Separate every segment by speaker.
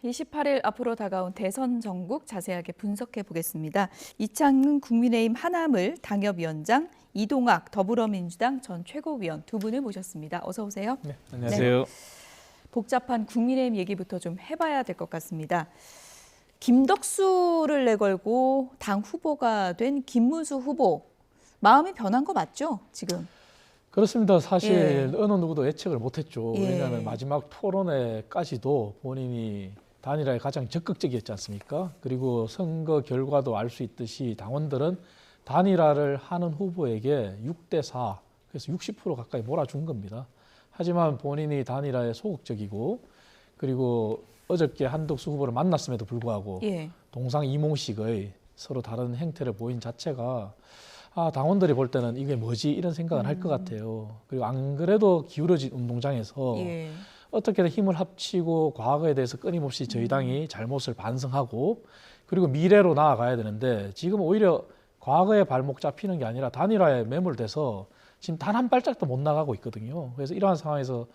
Speaker 1: 28일 앞으로 다가온 대선 전국 자세하게 분석해 보겠습니다. 이창훈 국민의힘 하나물 당협위원장, 이동학 더불어민주당 전 최고위원 두 분을 모셨습니다. 어서 오세요.
Speaker 2: 네, 안녕하세요.
Speaker 1: 네. 복잡한 국민의힘 얘기부터 좀 해봐야 될 것 같습니다. 김덕수를 내걸고 당 후보가 된 김문수 후보, 마음이 변한 거 맞죠, 지금?
Speaker 2: 그렇습니다. 사실 어느 누구도 예측을 못했죠.
Speaker 1: 예.
Speaker 2: 왜냐하면 마지막 토론회까지도 본인이 단일화에 가장 적극적이었지 않습니까? 그리고 선거 결과도 알 수 있듯이 당원들은 단일화를 하는 후보에게 6대4, 그래서 60% 가까이 몰아준 겁니다. 하지만 본인이 단일화에 소극적이고, 그리고 어저께 한덕수 후보를 만났음에도 불구하고 동상이몽식의 서로 다른 행태를 보인 자체가 당원들이 볼 때는 이게 뭐지 이런 생각을 할 것 같아요. 그리고 안 그래도 기울어진 운동장에서 어떻게든 힘을 합치고 과거에 대해서 끊임없이 저희 당이 잘못을 반성하고 그리고 미래로 나아가야 되는데 지금 오히려 과거의 발목 잡히는 게 아니라 단일화에 매몰돼서 지금 단 한 발짝도 못 나가고 있거든요. 그래서 이러한 상황에서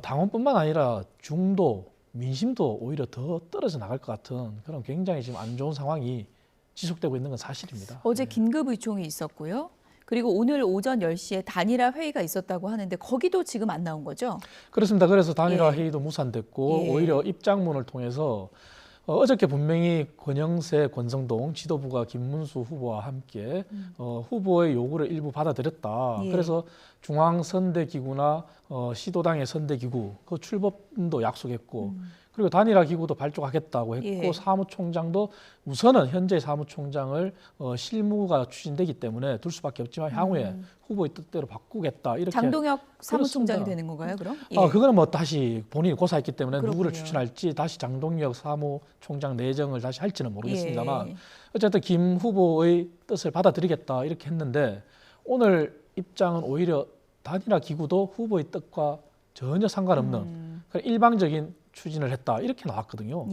Speaker 2: 당원뿐만 아니라 중도, 민심도 오히려 더 떨어져 나갈 것 같은 그런 굉장히 지금 안 좋은 상황이 지속되고 있는 건 사실입니다.
Speaker 1: 어제 긴급 의총이 있었고요. 그리고 오늘 오전 10시에 단일화 회의가 있었다고 하는데 거기도 지금 안 나온 거죠?
Speaker 2: 그렇습니다. 그래서 단일화 회의도 무산됐고 오히려 입장문을 통해서 어저께 분명히 권영세, 권성동 지도부가 김문수 후보와 함께 후보의 요구를 일부 받아들였다. 그래서 중앙선대기구나 시도당의 선대기구 그 출범도 약속했고 그리고 단일화 기구도 발족하겠다고 했고 사무총장도 우선은 현재 사무총장을 실무가 추진되기 때문에 둘 수밖에 없지만 향후에 후보의 뜻대로 바꾸겠다 이렇게
Speaker 1: 장동혁 사무총장이
Speaker 2: 그렇습니다.
Speaker 1: 되는 건가요, 그럼?
Speaker 2: 그거는 뭐 다시 본인이 고사했기 때문에
Speaker 1: 그렇군요.
Speaker 2: 누구를 추천할지 다시 장동혁 사무총장 내정을 다시 할지는 모르겠습니다만 어쨌든 김 후보의 뜻을 받아들이겠다 이렇게 했는데 오늘 입장은 오히려 단일화 기구도 후보의 뜻과 전혀 상관없는 그런 일방적인 추진을 했다 이렇게 나왔거든요.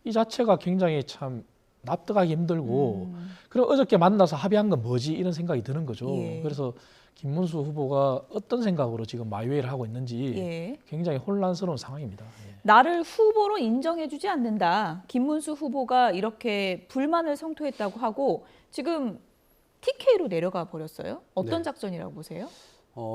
Speaker 2: 이 자체가 굉장히 참 납득하기 힘들고 그럼 어저께 만나서 합의한 건 뭐지 이런 생각이 드는 거죠. 그래서 김문수 후보가 어떤 생각으로 지금 마이웨이를 하고 있는지 굉장히 혼란스러운 상황입니다.
Speaker 1: 나를 후보로 인정해주지 않는다. 김문수 후보가 이렇게 불만을 성토했다고 하고 지금 TK로 내려가 버렸어요. 어떤 작전이라고 보세요?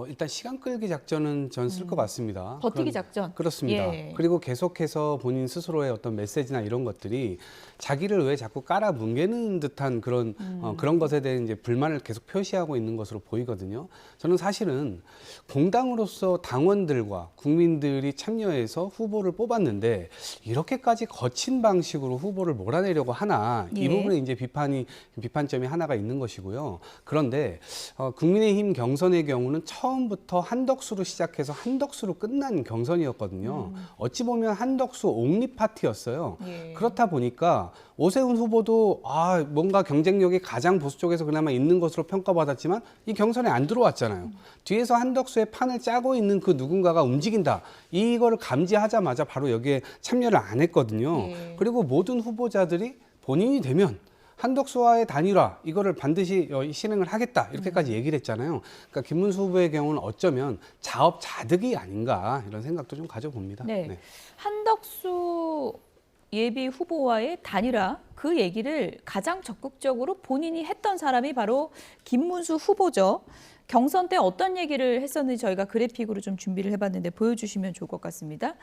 Speaker 3: 일단 시간 끌기 작전은 전 쓸 것 같습니다.
Speaker 1: 버티기 작전.
Speaker 3: 그렇습니다. 그리고 계속해서 본인 스스로의 어떤 메시지나 이런 것들이 자기를 왜 자꾸 깔아뭉개는 듯한 그런 그런 것에 대한 이제 불만을 계속 표시하고 있는 것으로 보이거든요. 저는 사실은 공당으로서 당원들과 국민들이 참여해서 후보를 뽑았는데 이렇게까지 거친 방식으로 후보를 몰아내려고 하나 이 부분에 이제 비판점이 하나가 있는 것이고요. 그런데 국민의힘 경선의 경우는 처음부터 한덕수로 시작해서 한덕수로 끝난 경선이었거든요. 어찌 보면 한덕수 옹립 파티였어요. 그렇다 보니까 오세훈 후보도 뭔가 경쟁력이 가장 보수 쪽에서 그나마 있는 것으로 평가받았지만 이 경선에 안 들어왔잖아요. 뒤에서 한덕수의 판을 짜고 있는 그 누군가가 움직인다. 이거를 감지하자마자 바로 여기에 참여를 안 했거든요. 그리고 모든 후보자들이 본인이 되면 한덕수와의 단일화 이거를 반드시 실행을 하겠다 이렇게까지 얘기를 했잖아요. 그러니까 김문수 후보의 경우는 어쩌면 자업자득이 아닌가 이런 생각도 좀 가져봅니다.
Speaker 1: 한덕수 예비 후보와의 단일화 그 얘기를 가장 적극적으로 본인이 했던 사람이 바로 김문수 후보죠. 경선 때 어떤 얘기를 했었는지 저희가 그래픽으로 좀 준비를 해봤는데 보여주시면 좋을 것 같습니다.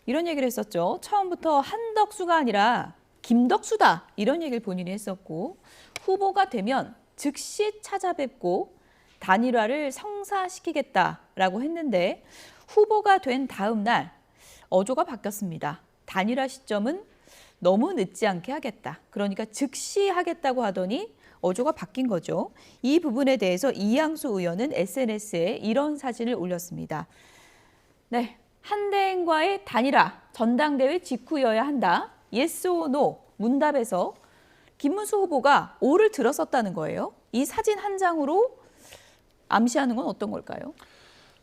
Speaker 1: 이런 얘기를 했었죠. 처음부터 한덕수가 아니라 김덕수다 이런 얘기를 본인이 했었고 후보가 되면 즉시 찾아뵙고 단일화를 성사시키겠다라고 했는데 후보가 된 다음 날 어조가 바뀌었습니다. 단일화 시점은 너무 늦지 않게 하겠다. 그러니까 즉시 하겠다고 하더니 어조가 바뀐 거죠. 이 부분에 대해서 이양수 의원은 SNS에 이런 사진을 올렸습니다. 한대행과의 단일화 전당대회 직후여야 한다. yes or no 문답에서 김문수 후보가 오를 들었었다는 거예요. 이 사진 한 장으로 암시하는 건 어떤 걸까요?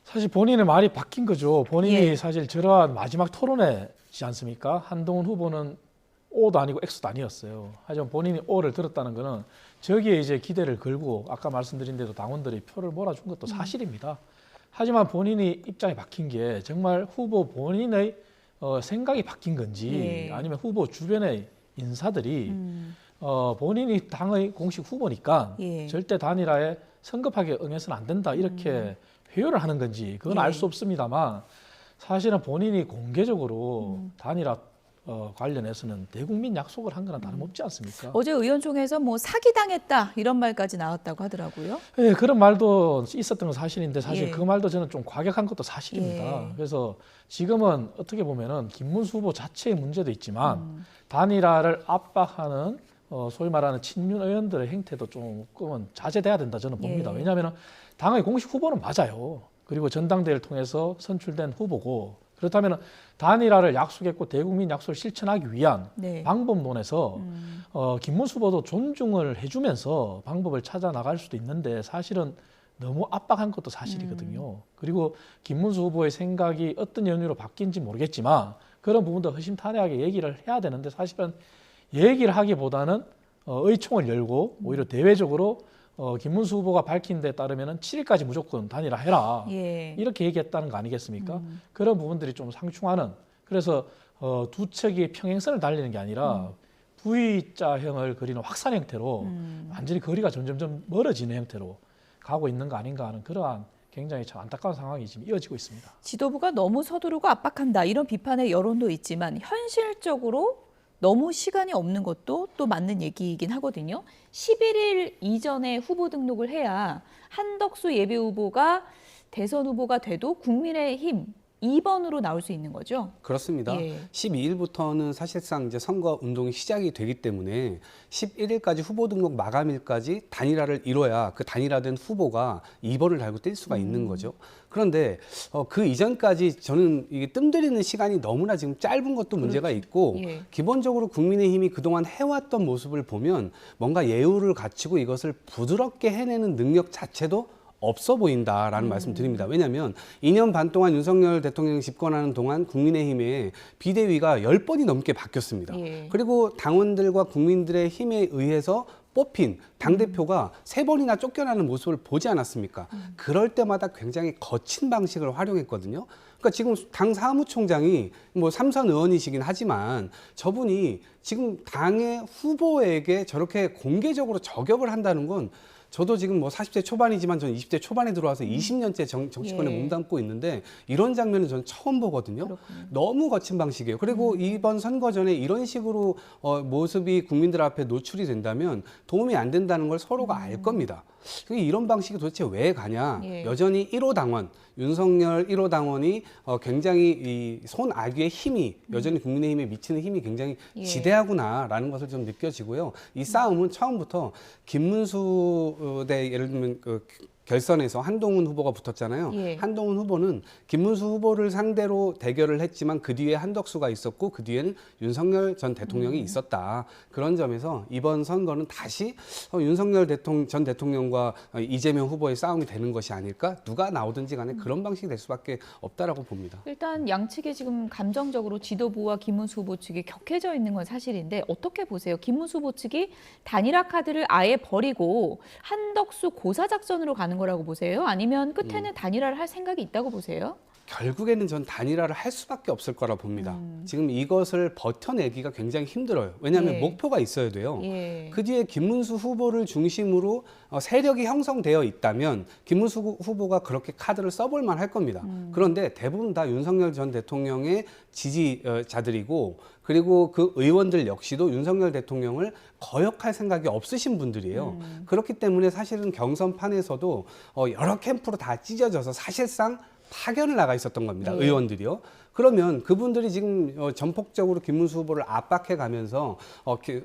Speaker 2: 사실 본인의 말이 바뀐 거죠. 본인이 사실 저러한 마지막 토론회지 않습니까? 한동훈 후보는 O도 아니고 X도 아니었어요. 하지만 본인이 O를 들었다는 거는 저기에 이제 기대를 걸고 아까 말씀드린 대로 당원들이 표를 몰아준 것도 사실입니다. 하지만 본인이 입장이 바뀐 게 정말 후보 본인의 생각이 바뀐 건지
Speaker 1: 예.
Speaker 2: 아니면 후보 주변의 인사들이 본인이 당의 공식 후보니까
Speaker 1: 예.
Speaker 2: 절대 단일화에 성급하게 응해서는 안 된다 이렇게 회유를 하는 건지 그건
Speaker 1: 예.
Speaker 2: 알 수 없습니다만 사실은 본인이 공개적으로 단일화 관련해서는 대국민 약속을 한 거나 다름없지 않습니까?
Speaker 1: 어제 의원총회에서 뭐 사기당했다 이런 말까지 나왔다고 하더라고요.
Speaker 2: 예, 그런 말도 있었던 건 사실인데 사실
Speaker 1: 예.
Speaker 2: 그 말도 저는 좀 과격한 것도 사실입니다.
Speaker 1: 예.
Speaker 2: 그래서 지금은 어떻게 보면은 김문수 후보 자체의 문제도 있지만 단일화를 압박하는 소위 말하는 친윤 의원들의 행태도 조금은 자제돼야 된다 저는 봅니다.
Speaker 1: 예.
Speaker 2: 왜냐하면 당의 공식 후보는 맞아요. 그리고 전당대회를 통해서 선출된 후보고 그렇다면 단일화를 약속했고 대국민 약속을 실천하기 위한
Speaker 1: 네.
Speaker 2: 방법론에서 김문수 후보도 존중을 해주면서 방법을 찾아 나갈 수도 있는데 사실은 너무 압박한 것도 사실이거든요. 그리고 김문수 후보의 생각이 어떤 연유로 바뀐지 모르겠지만 그런 부분도 허심탄회하게 얘기를 해야 되는데 사실은 얘기를 하기보다는 의총을 열고 오히려 대외적으로 김문수 후보가 밝힌 데 따르면 7일까지 무조건 단일화해라.
Speaker 1: 예.
Speaker 2: 이렇게 얘기했다는 거 아니겠습니까? 그런 부분들이 좀 상충하는 그래서 두 척이 평행선을 달리는 게 아니라 V자형을 그리는 확산 형태로 완전히 거리가 점점점 멀어지는 형태로 가고 있는 거 아닌가 하는 그러한 굉장히 참 안타까운 상황이 지금 이어지고 있습니다.
Speaker 1: 지도부가 너무 서두르고 압박한다 이런 비판의 여론도 있지만 현실적으로 너무 시간이 없는 것도 또 맞는 얘기이긴 하거든요. 11일 이전에 후보 등록을 해야 한덕수 예비 후보가 대선 후보가 돼도 국민의힘 2번으로 나올 수 있는 거죠.
Speaker 3: 그렇습니다.
Speaker 1: 예.
Speaker 3: 12일부터는 사실상 이제 선거 운동이 시작이 되기 때문에 11일까지 후보 등록 마감일까지 단일화를 이뤄야 그 단일화된 후보가 2번을 달고 뛸 수가 있는 거죠. 그런데 그 이전까지 저는 이게 뜸들이는 시간이 너무나 지금 짧은 것도 문제가 있고
Speaker 1: 예.
Speaker 3: 기본적으로 국민의힘이 그동안 해왔던 모습을 보면 뭔가 예우를 갖추고 이것을 부드럽게 해내는 능력 자체도 없어 보인다라는 말씀 드립니다. 왜냐하면 2년 반 동안 윤석열 대통령이 집권하는 동안 국민의힘의 비대위가 10번이 넘게 바뀌었습니다.
Speaker 1: 예.
Speaker 3: 그리고 당원들과 국민들의 힘에 의해서 뽑힌 당대표가 3번이나 쫓겨나는 모습을 보지 않았습니까? 그럴 때마다 굉장히 거친 방식을 활용했거든요. 그러니까 지금 당 사무총장이 뭐 3선 의원이시긴 하지만 저분이 지금 당의 후보에게 저렇게 공개적으로 저격을 한다는 건 저도 지금 뭐 40대 초반이지만 저는 20대 초반에 들어와서 20년째 정치권에
Speaker 1: 예.
Speaker 3: 몸담고 있는데 이런 장면은 저는 처음 보거든요.
Speaker 1: 그렇군요.
Speaker 3: 너무 거친 방식이에요. 그리고 이번 선거 전에 이런 식으로 모습이 국민들 앞에 노출이 된다면 도움이 안 된다는 걸 서로가 알 겁니다. 이런 방식이 도대체 왜 가냐?
Speaker 1: 예.
Speaker 3: 여전히 1호 당원, 윤석열 1호 당원이 굉장히 이 손아귀의 힘이 여전히 국민의힘에 미치는 힘이 굉장히
Speaker 1: 예.
Speaker 3: 지대하구나라는 것을 좀 느껴지고요. 이 싸움은 처음부터 김문수 대 예를 들면 그 결선에서 한동훈 후보가 붙었잖아요.
Speaker 1: 예.
Speaker 3: 한동훈 후보는 김문수 후보를 상대로 대결을 했지만 그 뒤에 한덕수가 있었고 그 뒤에는 윤석열 전 대통령이 있었다. 그런 점에서 이번 선거는 다시 윤석열 전 대통령과 이재명 후보의 싸움이 되는 것이 아닐까? 누가 나오든지 간에 그런 방식이 될 수밖에 없다라고 봅니다.
Speaker 1: 일단 양측이 지금 감정적으로 지도부와 김문수 후보 측이 격해져 있는 건 사실인데 어떻게 보세요? 김문수 후보 측이 단일화 카드를 아예 버리고 한덕수 고사 작전으로 가는 거라고 보세요? 아니면 끝에는 단일화를 할 생각이 있다고 보세요?
Speaker 3: 결국에는 전 단일화를 할 수밖에 없을 거라 봅니다. 지금 이것을 버텨내기가 굉장히 힘들어요. 왜냐하면
Speaker 1: 예.
Speaker 3: 목표가 있어야 돼요.
Speaker 1: 예.
Speaker 3: 그 뒤에 김문수 후보를 중심으로 세력이 형성되어 있다면 김문수 후보가 그렇게 카드를 써볼 만할 겁니다. 그런데 대부분 다 윤석열 전 대통령의 지지자들이고 그리고 그 의원들 역시도 윤석열 대통령을 거역할 생각이 없으신 분들이에요. 그렇기 때문에 사실은 경선판에서도 여러 캠프로 다 찢어져서 사실상 파견을 나가 있었던 겁니다.
Speaker 1: 네.
Speaker 3: 의원들이요. 그러면 그분들이 지금 전폭적으로 김문수 후보를 압박해 가면서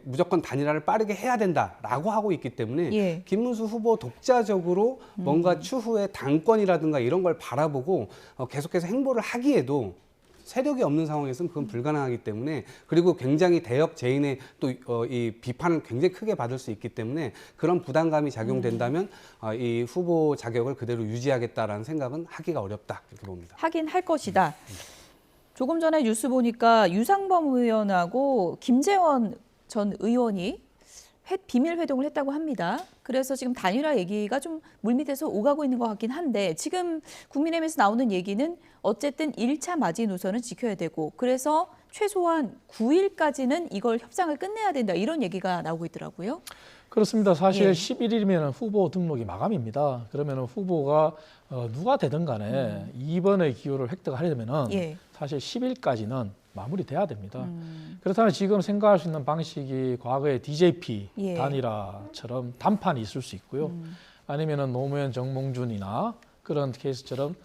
Speaker 3: 무조건 단일화를 빠르게 해야 된다라고 하고 있기 때문에
Speaker 1: 예.
Speaker 3: 김문수 후보 독자적으로 뭔가 추후에 당권이라든가 이런 걸 바라보고 계속해서 행보를 하기에도 세력이 없는 상황에서는 그건 불가능하기 때문에 그리고 굉장히 대역 제인의 또 이 비판을 굉장히 크게 받을 수 있기 때문에 그런 부담감이 작용된다면 이 후보 자격을 그대로 유지하겠다라는 생각은 하기가 어렵다 이렇게 봅니다.
Speaker 1: 하긴 할 것이다. 조금 전에 뉴스 보니까 유상범 의원하고 김재원 전 의원이 비밀 회동을 했다고 합니다. 그래서 지금 단일화 얘기가 좀 물밑에서 오가고 있는 것 같긴 한데 지금 국민의힘에서 나오는 얘기는 어쨌든 1차 마지노선은 지켜야 되고 그래서 최소한 9일까지는 이걸 협상을 끝내야 된다 이런 얘기가 나오고 있더라고요.
Speaker 2: 그렇습니다. 사실
Speaker 1: 예.
Speaker 2: 11일이면 후보 등록이 마감입니다. 그러면 후보가 누가 되든 간에 2번의 기호를 획득하려면
Speaker 1: 예.
Speaker 2: 사실 10일까지는 마무리돼야 됩니다. 그렇다면 지금 생각할 수 있는 방식이 과거의 DJP
Speaker 1: 예.
Speaker 2: 단일화처럼 단판이 있을 수 있고요. 아니면은 노무현 정몽준이나 그런 케이스처럼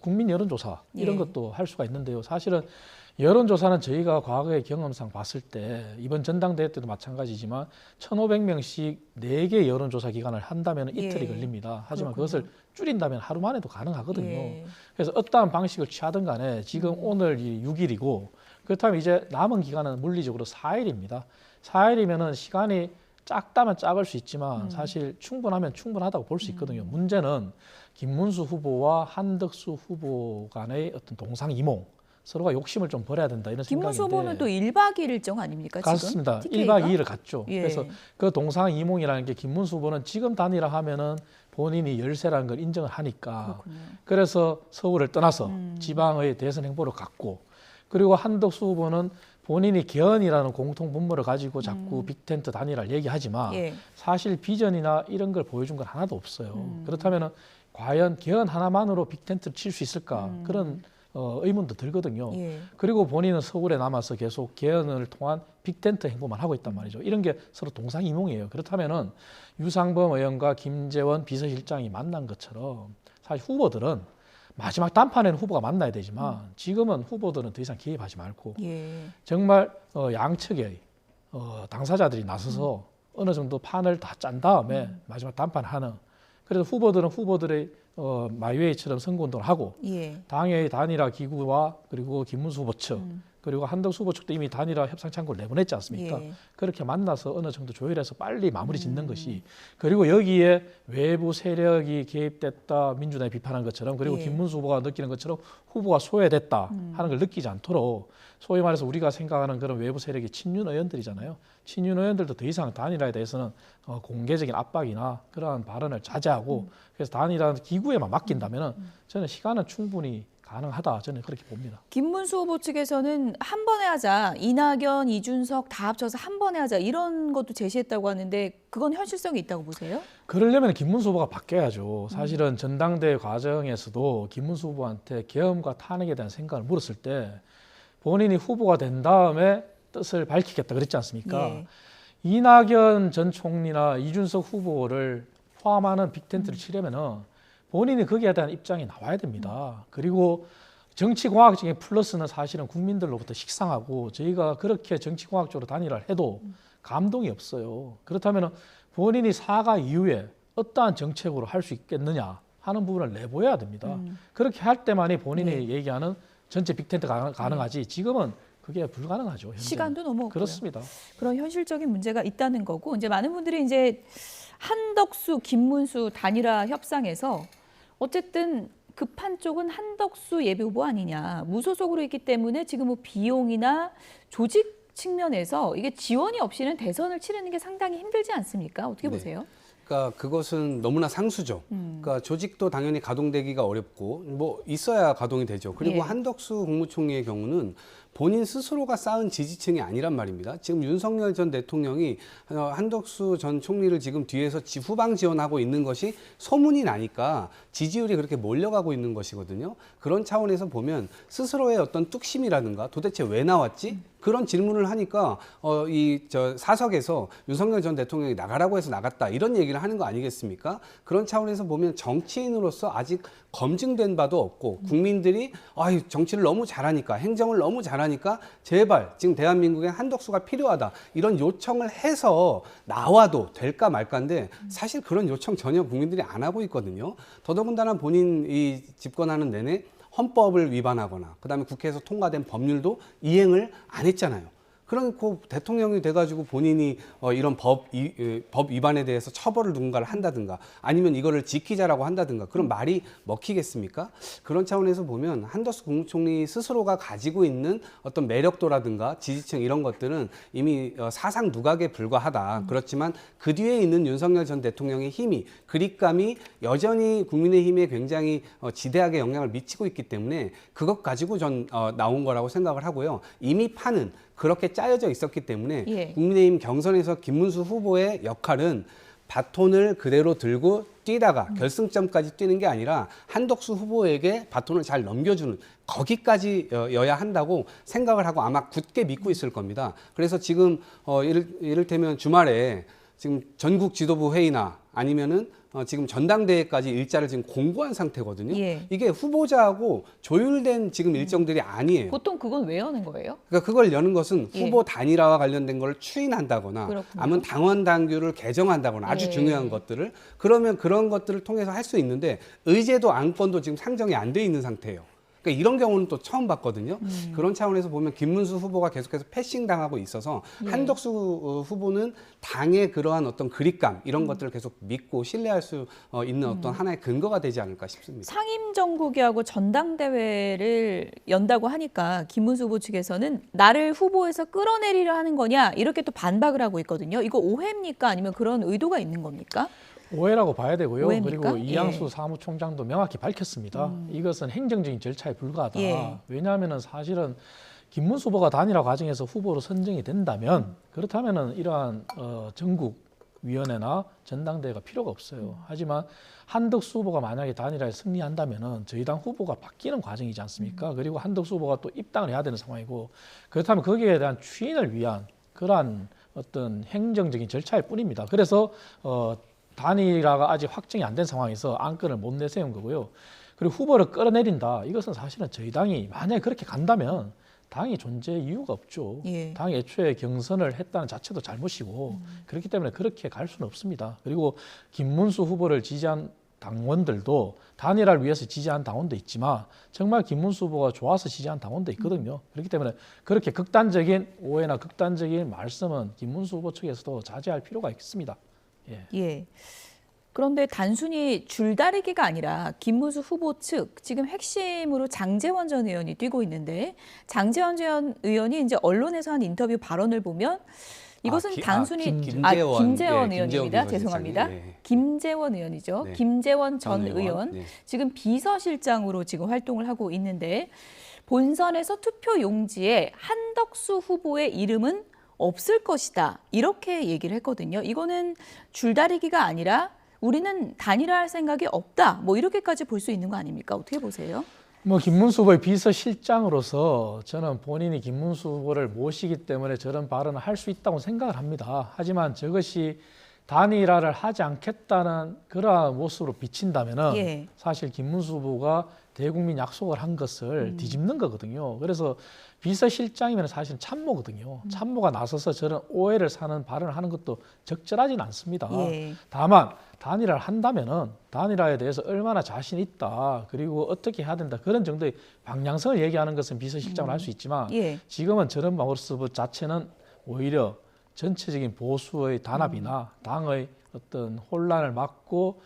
Speaker 2: 국민 여론조사 이런
Speaker 1: 예.
Speaker 2: 것도 할 수가 있는데요. 사실은 여론조사는 저희가 과거의 경험상 봤을 때 이번 전당대회 때도 마찬가지지만 1,500명씩 4개 여론조사 기간을 한다면 이틀이
Speaker 1: 예.
Speaker 2: 걸립니다. 하지만
Speaker 1: 그렇군요.
Speaker 2: 그것을 줄인다면 하루 만에도 가능하거든요.
Speaker 1: 예.
Speaker 2: 그래서 어떠한 방식을 취하든 간에 지금 오늘이 6일이고 그렇다면 이제 남은 기간은 물리적으로 4일입니다. 4일이면은 시간이 작다면 작을 수 있지만 사실 충분하면 충분하다고 볼 수 있거든요. 문제는 김문수 후보와 한덕수 후보 간의 어떤 동상이몽 서로가 욕심을 좀 버려야 된다 이런 생각인데
Speaker 1: 김문수 후보는 또 1박 2일 일정 아닙니까?
Speaker 2: 같습니다.
Speaker 1: 지금? TK 가?
Speaker 2: 1박 2일을 갔죠.
Speaker 1: 예.
Speaker 2: 그래서 그 동상이몽이라는 게 김문수 후보는 지금 단일화 하면은 본인이 열세라는 걸 인정을 하니까
Speaker 1: 그렇군요.
Speaker 2: 그래서 서울을 떠나서 지방의 대선 행보를 갔고 그리고 한덕수 후보는 본인이 개헌이라는 공통 분모를 가지고 자꾸 빅텐트 단일화를 얘기하지만
Speaker 1: 예.
Speaker 2: 사실 비전이나 이런 걸 보여준 건 하나도 없어요. 그렇다면 과연 개헌 하나만으로 빅텐트를 칠 수 있을까 그런 의문도 들거든요.
Speaker 1: 예.
Speaker 2: 그리고 본인은 서울에 남아서 계속 개헌을 통한 빅텐트 행보만 하고 있단 말이죠. 이런 게 서로 동상이몽이에요. 그렇다면은 유상범 의원과 김재원 비서실장이 만난 것처럼 사실 후보들은 마지막 단판에는 후보가 만나야 되지만 지금은 후보들은 더 이상 개입하지 말고
Speaker 1: 예.
Speaker 2: 정말 양측의 당사자들이 나서서 어느 정도 판을 다 짠 다음에 마지막 단판하는 그래서 후보들은 후보들의 마이웨이처럼 선거운동을 하고
Speaker 1: 예.
Speaker 2: 당의 단일화 기구와 그리고 김문수 후보 측 그리고 한덕수 후보 측도 이미 단일화 협상 창구를 내보냈지 않습니까?
Speaker 1: 예.
Speaker 2: 그렇게 만나서 어느 정도 조율해서 빨리 마무리 짓는 것이 그리고 여기에 외부 세력이 개입됐다 민주당이 비판한 것처럼 그리고
Speaker 1: 예.
Speaker 2: 김문수 후보가 느끼는 것처럼 후보가 소외됐다 하는 걸 느끼지 않도록 소위 말해서 우리가 생각하는 그런 외부 세력이 친윤 의원들이잖아요. 친윤 의원들도 더 이상 단일화에 대해서는 공개적인 압박이나 그러한 발언을 자제하고 그래서 단일화 기구에만 맡긴다면은 저는 시간은 충분히 가능하다 저는 그렇게 봅니다.
Speaker 1: 김문수 후보 측에서는 한 번에 하자. 이낙연, 이준석 다 합쳐서 한 번에 하자. 이런 것도 제시했다고 하는데 그건 현실성이 있다고 보세요?
Speaker 2: 그러려면 김문수 후보가 바뀌어야죠. 사실은 전당대회 과정에서도 김문수 후보한테 계엄과 탄핵에 대한 생각을 물었을 때 본인이 후보가 된 다음에 뜻을 밝히겠다 그랬지 않습니까?
Speaker 1: 예.
Speaker 2: 이낙연 전 총리나 이준석 후보를 포함하는 빅텐트를 치려면은 본인이 거기에 대한 입장이 나와야 됩니다. 그리고 정치공학적인 플러스는 사실은 국민들로부터 식상하고 저희가 그렇게 정치공학적으로 단일화를 해도 감동이 없어요. 그렇다면 본인이 사과 이후에 어떠한 정책으로 할 수 있겠느냐 하는 부분을 내보여야 됩니다. 그렇게 할 때만이 본인이
Speaker 1: 네.
Speaker 2: 얘기하는 전체 빅텐트 가능하지 지금은 그게 불가능하죠. 현재는.
Speaker 1: 시간도 너무 없고요.
Speaker 2: 그렇습니다.
Speaker 1: 그런 현실적인 문제가 있다는 거고 이제 많은 분들이 이제 한덕수, 김문수 단일화 협상에서 어쨌든 급한 쪽은 한덕수 예비후보 아니냐. 무소속으로 있기 때문에 지금 뭐 비용이나 조직 측면에서 이게 지원이 없이는 대선을 치르는 게 상당히 힘들지 않습니까? 어떻게
Speaker 3: 네.
Speaker 1: 보세요?
Speaker 3: 그러니까 그것은 너무나 상수죠. 그러니까 조직도 당연히 가동되기가 어렵고 뭐 있어야 가동이 되죠. 그리고
Speaker 1: 예.
Speaker 3: 한덕수 국무총리의 경우는 본인 스스로가 쌓은 지지층이 아니란 말입니다. 지금 윤석열 전 대통령이 한덕수 전 총리를 지금 뒤에서 후방 지원하고 있는 것이 소문이 나니까 지지율이 그렇게 몰려가고 있는 것이거든요. 그런 차원에서 보면 스스로의 어떤 뚝심이라든가 도대체 왜 나왔지? 그런 질문을 하니까 사석에서 윤석열 전 대통령이 나가라고 해서 나갔다 이런 얘기를 하는 거 아니겠습니까? 그런 차원에서 보면 정치인으로서 아직 검증된 바도 없고 국민들이 정치를 너무 잘하니까 행정을 너무 잘하니까 제발 지금 대한민국에 한덕수가 필요하다 이런 요청을 해서 나와도 될까 말까인데 사실 그런 요청 전혀 국민들이 안 하고 있거든요. 더더군다나 본인이 집권하는 내내 헌법을 위반하거나 그다음에 국회에서 통과된 법률도 이행을 안 했잖아요. 그러니까 대통령이 돼가지고 본인이 이런 법 위반에 대해서 처벌을 누군가를 한다든가 아니면 이거를 지키자라고 한다든가 그런 말이 먹히겠습니까? 그런 차원에서 보면 한덕수 국무총리 스스로가 가지고 있는 어떤 매력도라든가 지지층 이런 것들은 이미 사상 누각에 불과하다. 그렇지만 그 뒤에 있는 윤석열 전 대통령의 힘이 그립감이 여전히 국민의힘에 굉장히 지대하게 영향을 미치고 있기 때문에 그것 가지고 전 나온 거라고 생각을 하고요. 이미 판은 그렇게 짜여져 있었기 때문에
Speaker 1: 예.
Speaker 3: 국민의힘 경선에서 김문수 후보의 역할은 바톤을 그대로 들고 뛰다가 결승점까지 뛰는 게 아니라 한덕수 후보에게 바톤을 잘 넘겨주는 거기까지여야 한다고 생각을 하고 아마 굳게 믿고 있을 겁니다. 그래서 지금 이를테면 주말에 지금 전국 지도부 회의나 아니면은 지금 전당대회까지 일자를 지금 공고한 상태거든요.
Speaker 1: 예.
Speaker 3: 이게 후보자하고 조율된 지금 일정들이 아니에요.
Speaker 1: 보통 그건 왜 하는 거예요?
Speaker 3: 그러니까 그걸 여는 것은
Speaker 1: 예.
Speaker 3: 후보 단일화와 관련된 걸 추인한다거나
Speaker 1: 그렇군요.
Speaker 3: 아니면 당원 당규를 개정한다거나 아주
Speaker 1: 예.
Speaker 3: 중요한 것들을 그러면 그런 것들을 통해서 할 수 있는데 의제도 안건도 지금 상정이 안 돼 있는 상태예요. 그러니까 이런 경우는 또 처음 봤거든요. 그런 차원에서 보면 김문수 후보가 계속해서 패싱 당하고 있어서
Speaker 1: 예.
Speaker 3: 한덕수 후보는 당의 그러한 어떤 그립감 이런 것들을 계속 믿고 신뢰할 수 있는 어떤 하나의 근거가 되지 않을까 싶습니다.
Speaker 1: 상임정국이하고 전당대회를 연다고 하니까 김문수 후보 측에서는 나를 후보에서 끌어내리려 하는 거냐 이렇게 또 반박을 하고 있거든요. 이거 오해입니까? 아니면 그런 의도가 있는 겁니까?
Speaker 2: 오해라고 봐야 되고요.
Speaker 1: 오해입니까?
Speaker 2: 그리고 이양수
Speaker 1: 예.
Speaker 2: 사무총장도 명확히 밝혔습니다. 이것은 행정적인 절차에 불과하다.
Speaker 1: 예.
Speaker 2: 왜냐하면 사실은 김문수 후보가 단일화 과정에서 후보로 선정이 된다면 그렇다면은 이러한 전국위원회나 전당대회가 필요가 없어요. 하지만 한덕수 후보가 만약에 단일화에 승리한다면은 저희 당 후보가 바뀌는 과정이지 않습니까? 그리고 한덕수 후보가 또 입당을 해야 되는 상황이고 그렇다면 거기에 대한 추인을 위한 그러한 어떤 행정적인 절차일 뿐입니다. 그래서 단일화가 아직 확정이 안 된 상황에서 안건을 못 내세운 거고요. 그리고 후보를 끌어내린다. 이것은 사실은 저희 당이 만약에 그렇게 간다면 당이 존재 이유가 없죠.
Speaker 1: 예.
Speaker 2: 당이 애초에 경선을 했다는 자체도 잘못이고 그렇기 때문에 그렇게 갈 수는 없습니다. 그리고 김문수 후보를 지지한 당원들도 단일화를 위해서 지지한 당원도 있지만 정말 김문수 후보가 좋아서 지지한 당원도 있거든요. 그렇기 때문에 그렇게 극단적인 오해나 극단적인 말씀은 김문수 후보 측에서도 자제할 필요가 있습니다. 예.
Speaker 1: 예. 그런데 단순히 줄다리기가 아니라 김문수 후보 측 지금 핵심으로 장제원 전 의원이 뛰고 있는데 장제원 전 의원이 이제 언론에서 한 인터뷰 발언을 보면 이것은 단순히 김재원 의원입니다. 죄송합니다.
Speaker 3: 예.
Speaker 1: 김재원 의원이죠.
Speaker 3: 네.
Speaker 1: 김재원 전 의원.
Speaker 3: 네.
Speaker 1: 지금 비서실장으로 지금 활동을 하고 있는데 본선에서 투표 용지에 한덕수 후보의 이름은 없을 것이다. 이렇게 얘기를 했거든요. 이거는 줄다리기가 아니라 우리는 단일화할 생각이 없다. 뭐 이렇게까지 볼 수 있는 거 아닙니까? 어떻게 보세요?
Speaker 2: 김문수 후보의 비서실장으로서 저는 본인이 김문수 후보를 모시기 때문에 저런 발언을 할 수 있다고 생각을 합니다. 하지만 저것이 단일화를 하지 않겠다는 그러한 모습으로 비친다면은
Speaker 1: 예.
Speaker 2: 사실 김문수 후보가 대국민 약속을 한 것을 뒤집는 거거든요. 그래서 비서실장이면 사실 참모거든요. 참모가 나서서 저런 오해를 사는 발언을 하는 것도 적절하지는 않습니다.
Speaker 1: 예.
Speaker 2: 다만 단일화를 한다면은 단일화에 대해서 얼마나 자신 있다 그리고 어떻게 해야 된다 그런 정도의 방향성을 얘기하는 것은 비서실장을 할 수 있지만
Speaker 1: 예.
Speaker 2: 지금은 저런 모습 자체는 오히려 전체적인 보수의 단합이나 당의 어떤 혼란을 막고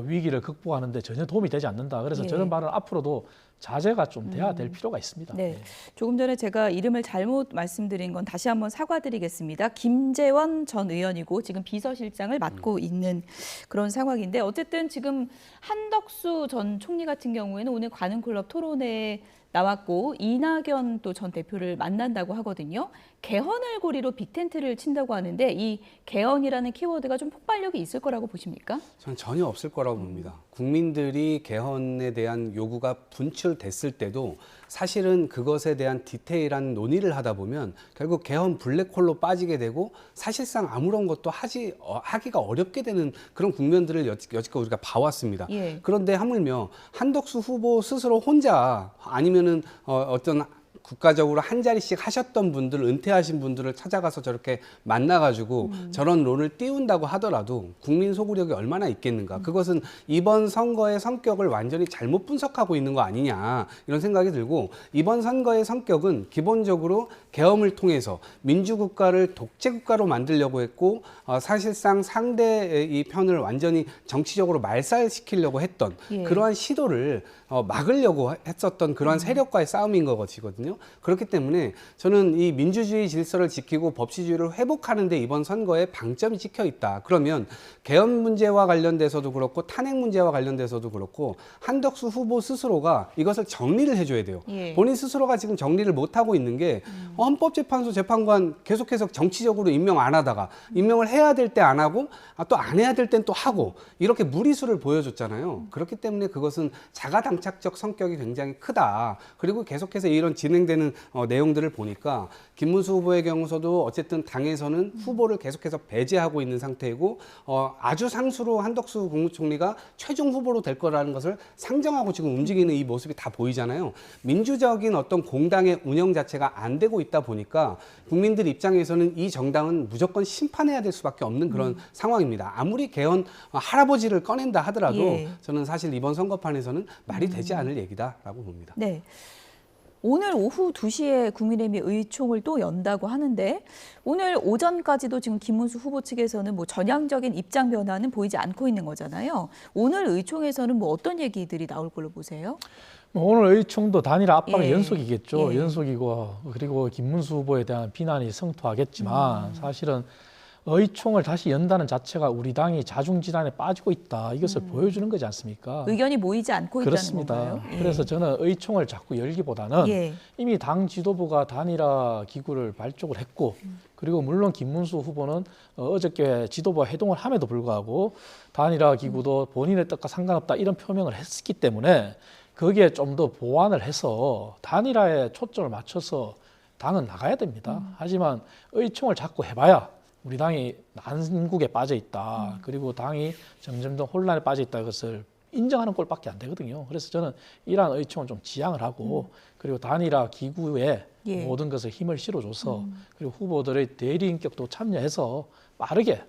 Speaker 2: 위기를 극복하는 데 전혀 도움이 되지 않는다. 그래서
Speaker 1: 예.
Speaker 2: 저런 발언 앞으로도 자제가 좀 돼야 될 필요가 있습니다.
Speaker 1: 네.
Speaker 2: 네.
Speaker 1: 조금 전에 제가 이름을 잘못 말씀드린 건 다시 한번 사과드리겠습니다. 김재원 전 의원이고 지금 비서실장을 맡고 있는 그런 상황인데 어쨌든 지금 한덕수 전 총리 같은 경우에는 오늘 관훈클럽 토론회에 나왔고 이낙연 또 전 대표를 만난다고 하거든요. 개헌을 고리로 빅텐트를 친다고 하는데 이 개헌이라는 키워드가 좀 폭발력이 있을 거라고 보십니까?
Speaker 3: 저는 전혀 없을 거라고 봅니다. 국민들이 개헌에 대한 요구가 분출됐을 때도 사실은 그것에 대한 디테일한 논의를 하다 보면 결국 개헌 블랙홀로 빠지게 되고 사실상 아무런 것도 하기가 어렵게 되는 그런 국면들을 여지껏 우리가 봐왔습니다.
Speaker 1: 예.
Speaker 3: 그런데 하물며 한덕수 후보 스스로 혼자 아니면은 어떤 국가적으로 한 자리씩 하셨던 분들, 은퇴하신 분들을 찾아가서 저렇게 만나가지고 저런 론을 띄운다고 하더라도 국민 소구력이 얼마나 있겠는가. 그것은 이번 선거의 성격을 완전히 잘못 분석하고 있는 거 아니냐 이런 생각이 들고, 이번 선거의 성격은 기본적으로 계엄을 통해서 민주국가를 독재국가로 만들려고 했고, 사실상 상대의 이 편을 완전히 정치적으로 말살시키려고 했던
Speaker 1: 예.
Speaker 3: 그러한 시도를 막으려고 했었던 그러한 세력과의 싸움인 것이거든요. 그렇기 때문에 저는 이 민주주의 질서를 지키고 법치주의를 회복하는 데 이번 선거에 방점이 찍혀 있다. 그러면 계엄 문제와 관련돼서도 그렇고 탄핵 문제와 관련돼서도 그렇고 한덕수 후보 스스로가 이것을 정리를 해줘야 돼요.
Speaker 1: 예.
Speaker 3: 본인 스스로가 지금 정리를 못하고 있는 게 헌법재판소 재판관 계속해서 정치적으로 임명 안 하다가 임명을 해야 될 때 안 하고 또 안 해야 될 땐 또 하고 이렇게 무리수를 보여줬잖아요. 그렇기 때문에 그것은 자가당착적 성격이 굉장히 크다. 그리고 계속해서 이런 진행되는 내용들을 보니까 김문수 후보의 경우서도 어쨌든 당에서는 후보를 계속해서 배제하고 있는 상태이고 아주 상수로 한덕수 국무총리가 최종 후보로 될 거라는 것을 상정하고 지금 움직이는 이 모습이 다 보이잖아요. 민주적인 어떤 공당의 운영 자체가 안 되고 있다 보니까 국민들 입장에서는 이 정당은 무조건 심판해야 될 수밖에 없는 그런 상황입니다. 아무리 개헌 할아버지를 꺼낸다 하더라도
Speaker 1: 예.
Speaker 3: 저는 사실 이번 선거판에서는 말이 되지 않을 얘기다라고 봅니다.
Speaker 1: 네. 오늘 오후 2시에 국민의힘이 의총을 또 연다고 하는데 오늘 오전까지도 지금 김문수 후보 측에서는 뭐 전향적인 입장 변화는 보이지 않고 있는 거잖아요. 오늘 의총에서는 뭐 어떤 얘기들이 나올 걸로 보세요?
Speaker 2: 오늘 의총도 단일화 압박의
Speaker 1: 예.
Speaker 2: 연속이겠죠.
Speaker 1: 예.
Speaker 2: 연속이고, 그리고 김문수 후보에 대한 비난이 성토하겠지만 사실은 의총을 다시 연다는 자체가 우리 당이 자중질환에 빠지고 있다. 이것을 보여주는 거지 않습니까?
Speaker 1: 의견이 모이지 않고
Speaker 2: 그렇습니다.
Speaker 1: 있다는 건가요? 예.
Speaker 2: 그래서 저는 의총을 자꾸 열기보다는
Speaker 1: 예.
Speaker 2: 이미 당 지도부가 단일화 기구를 발족을 했고, 그리고 물론 김문수 후보는 어저께 지도부와 회동을 함에도 불구하고 단일화 기구도 본인의 뜻과 상관없다 이런 표명을 했기 때문에 거기에 좀 더 보완을 해서 단일화에 초점을 맞춰서 당은 나가야 됩니다. 하지만 의총을 자꾸 해봐야 우리 당이 난국에 빠져 있다. 그리고 당이 점점 더 혼란에 빠져 있다. 것을 인정하는 꼴밖에 안 되거든요. 그래서 저는 이러한 의총을 좀 지양을 하고 그리고 단일화 기구에
Speaker 1: 예.
Speaker 2: 모든 것을 힘을 실어줘서 그리고 후보들의 대리 인격도 참여해서 빠르게